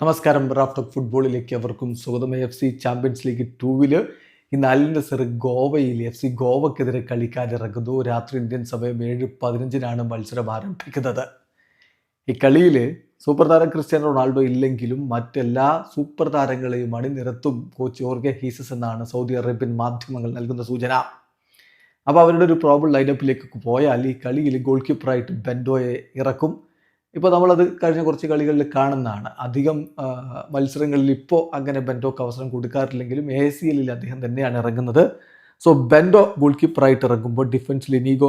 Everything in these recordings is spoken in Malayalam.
നമസ്കാരം. റാഫ്റ്റ് ഫുട്ബോളിലേക്ക് അവർക്കും സ്വാഗതം. FC ചാമ്പ്യൻസ് ലീഗ് 2 ഇന്ന് അൽ നസർ ഗോവയിൽ FC ഗോവക്കെതിരെ കളിക്കാനിറങ്ങുന്നു. രാത്രി ഇന്ത്യൻ സമയം 7:15 മത്സരം ആരംഭിക്കുന്നത്. ഈ കളിയിൽ സൂപ്പർ താരം ക്രിസ്ത്യാനോ റൊണാൾഡോ ഇല്ലെങ്കിലും മറ്റെല്ലാ സൂപ്പർ താരങ്ങളെയും അണിനിരത്തും കോച്ച് ജോർഗെ ഹീസസ് എന്നാണ് സൗദി അറേബ്യൻ മാധ്യമങ്ങൾ നൽകുന്ന സൂചന. അപ്പോൾ അവരുടെ ഒരു പ്രോബിൾ ലൈനപ്പിലേക്ക് പോയാൽ ഈ കളിയിൽ ഗോൾ കീപ്പറായിട്ട് ബെൻഡോയെ ഇറക്കും. ഇപ്പോൾ നമ്മളത് കഴിഞ്ഞ കുറച്ച് കളികളിൽ കാണുന്നതാണ്. അധികം മത്സരങ്ങളിൽ ഇപ്പോൾ അങ്ങനെ ബെൻഡോക്ക് അവസരം കൊടുക്കാറില്ലെങ്കിലും ACLൽ അദ്ദേഹം തന്നെയാണ് ഇറങ്ങുന്നത്. സോ ബെൻഡോ ഗോൾ കീപ്പറായിട്ട് ഇറങ്ങുമ്പോൾ ഡിഫൻസിൽ ഇനീഗോ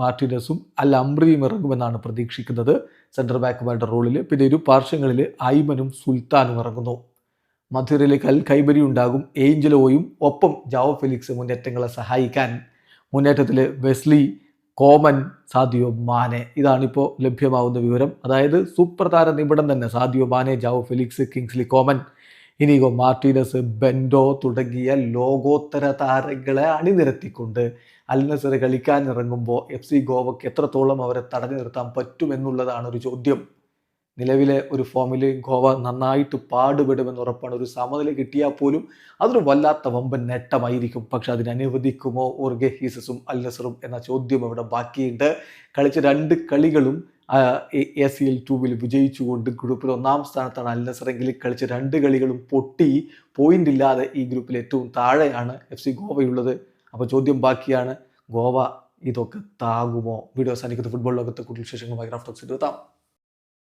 മാർട്ടിനസും അൽ അംറിയും ഇറങ്ങുമെന്നാണ് പ്രതീക്ഷിക്കുന്നത് സെൻറ്റർ ബാക്കുമാരുടെ റോളിൽ. പിന്നെ ഇരു പാർശ്വങ്ങളിൽ ഐമനും സുൽത്താനും ഇറങ്ങുന്നു. മധ്യനിരയിൽ അൽ ഖൈബരി ഉണ്ടാകും, ഏഞ്ചലോയും ഒപ്പം ജാവോ ഫെലിക്സ് മുന്നേറ്റങ്ങളെ സഹായിക്കാൻ. മുന്നേറ്റത്തിൽ വെസ്ലി, കോമൻ, സാദിയോ മാനെ, ഇതാണിപ്പോൾ ലഭ്യമാവുന്ന വിവരം. അതായത് സൂപ്പർ താര നിബിഡം തന്നെ Sadio Mane, Joao Felix, Kingsley Coman, Inigo Martinez, ബെൻഡോ തുടങ്ങിയ ലോകോത്തര താരങ്ങളെ അണിനിരത്തിക്കൊണ്ട് അൽ നസർ കളിക്കാനിറങ്ങുമ്പോൾ FC ഗോവയ്ക്ക് എത്രത്തോളം അവരെ തടഞ്ഞു നിർത്താൻ പറ്റുമെന്നുള്ളതാണ് ഒരു ചോദ്യം. നിലവിലെ ഒരു ഫോമിൽ ഗോവ നന്നായിട്ട് പാടുപെടുമെന്ന് ഉറപ്പാണ്. ഒരു സമനില കിട്ടിയാൽ പോലും അതൊരു വല്ലാത്ത വമ്പൻ നേട്ടമായിരിക്കും. പക്ഷെ അതിനനുവദിക്കുമോ ജോർഗെ ഹീസസും അൽ നസറും എന്ന ചോദ്യം ഇവിടെ ബാക്കിയുണ്ട്. കളിച്ച 2 കളികളും ACL 2 വിജയിച്ചുകൊണ്ട് ഗ്രൂപ്പിൽ 1-ാം സ്ഥാനത്താണ് അൽ നസറെങ്കിൽ കളിച്ച 2 കളികളും പൊട്ടി പോയിന്റ് ഇല്ലാതെ ഈ ഗ്രൂപ്പിൽ ഏറ്റവും താഴെയാണ് FC ഗോവയുള്ളത്. അപ്പോൾ ചോദ്യം ബാക്കിയാണ്, ഗോവ ഇതൊക്കെ താങ്ങുമോ? വീഡിയോ അവസാനിക്കുന്ന ഫുട്ബോൾ ലോകത്തെ കൂടുതൽ വിശേഷങ്ങളുമായി റാഫ്റ്റ് ടോക്സിൽ എത്താം.